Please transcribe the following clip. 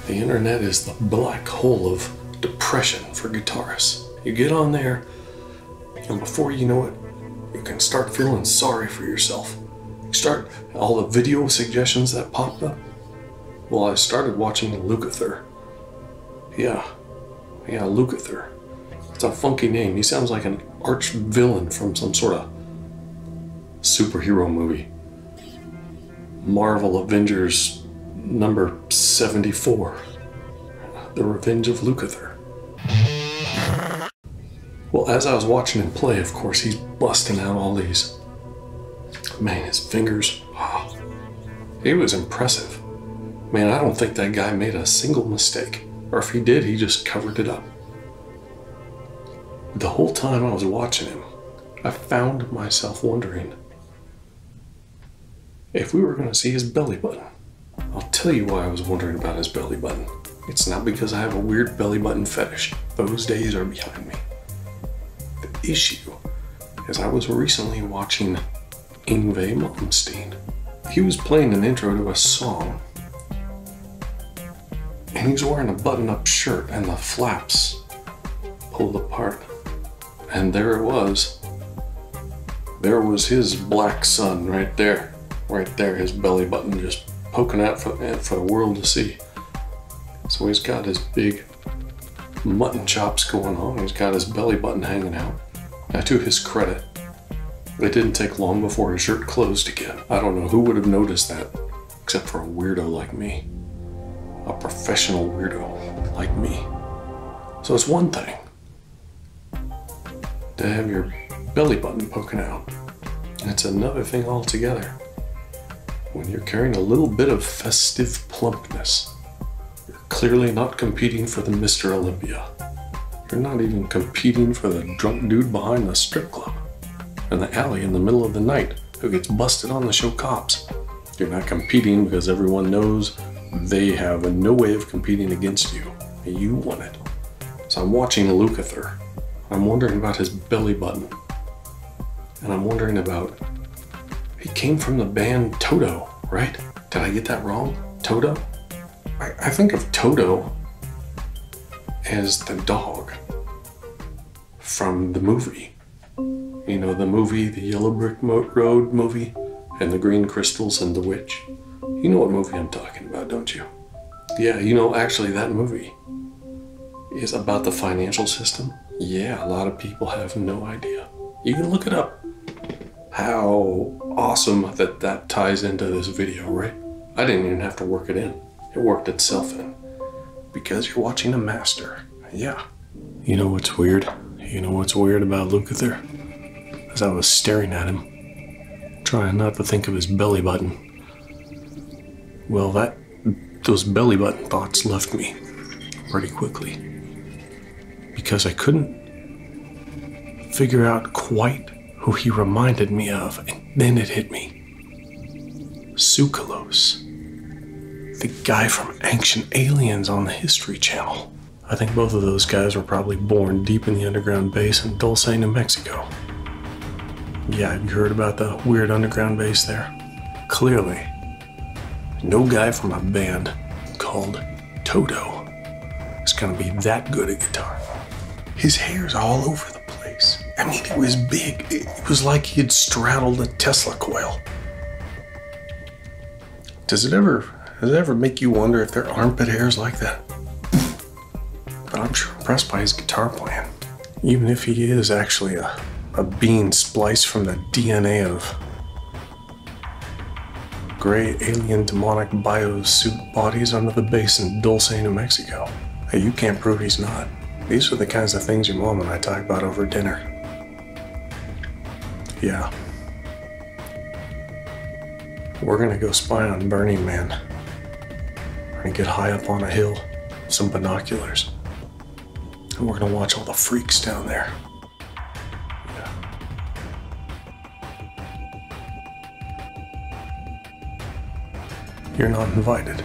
The internet is the black hole of depression for guitarists. You get on there, and before you know it, you can start feeling sorry for yourself. You start, all the video suggestions that popped up. Well, I started watching Lukather. Yeah, Lukather. It's a funky name. He sounds like an arch villain from some sort of superhero movie. Marvel Avengers number 74. The Revenge of Lukather. Well, as I was watching him play, of course, he's busting out all these. Man, his fingers. Wow. He was impressive. Man, I don't think that guy made a single mistake. Or if he did, he just covered it up. The whole time I was watching him, I found myself wondering if we were going to see his belly button. I'll tell you why I was wondering about his belly button. It's not because I have a weird belly button fetish. Those days are behind me. The issue is I was recently watching Yngwie Malmsteen. He was playing an intro to a song, and he was wearing a button-up shirt and the flaps pulled apart. And there it was. There was his black sun right there. Right there, his belly button just poking out for the world to see. So he's got his big mutton chops going on. He's got his belly button hanging out. Now, to his credit, it didn't take long before his shirt closed again. I don't know who would have noticed that, except for a weirdo like me. A professional weirdo like me. So it's one thing to have your belly button poking out. And it's another thing altogether when you're carrying a little bit of festive plumpness. You're clearly not competing for the Mr. Olympia. You're not even competing for the drunk dude behind the strip club in the alley in the middle of the night who gets busted on to show cops. You're not competing because everyone knows they have no way of competing against you. You won it. So I'm watching Lukather. I'm wondering about his belly button. And I'm wondering about, he came from the band Toto, right? Did I get that wrong? Toto? I think of Toto as the dog from the movie. You know, the movie, the Yellow Brick Road movie, and the Green Crystals and the Witch. You know what movie I'm talking about, don't you? Yeah, you know, actually that movie is about the financial system. Yeah, a lot of people have no idea. You can look it up. How awesome that ties into this video, right? I didn't even have to work it in. It worked itself in. Because you're watching a master. Yeah. You know what's weird? You know what's weird about Lukather? As I was staring at him, trying not to think of his belly button. Well, those belly button thoughts left me pretty quickly. Because I couldn't figure out quite who he reminded me of, and then it hit me. Tsoukalos. The guy from Ancient Aliens on the History Channel. I think both of those guys were probably born deep in the underground base in Dulce, New Mexico. Yeah, have you heard about the weird underground base there? Clearly, no guy from a band called Toto is gonna be that good at guitar. His hair's all over the place. I mean, it was big. It was like he had straddled a Tesla coil. Does it ever make you wonder if their armpit hair is like that? But I'm sure impressed by his guitar playing. Even if he is actually a being spliced from the DNA of gray alien demonic biosuit bodies under the base in Dulce, New Mexico. Hey, you can't prove he's not. These are the kinds of things your mom and I talk about over dinner. Yeah. We're gonna go spy on Burning Man. We're gonna get high up on a hill, some binoculars, and we're gonna watch all the freaks down there. Yeah. You're not invited.